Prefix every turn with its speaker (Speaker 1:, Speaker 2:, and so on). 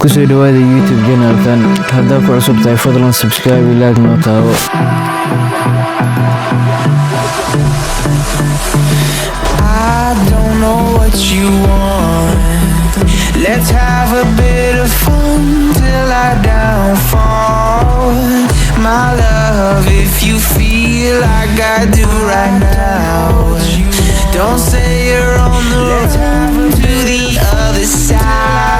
Speaker 1: kusoo dhawaada YouTube channelkan. Haddaa ku cusub tahay fadlan subscribe like noo taabo.
Speaker 2: I don't know what you want. Let's have a bit of fun till I downfall. My love, if you feel like I do right now, don't say you're on the road to the other side.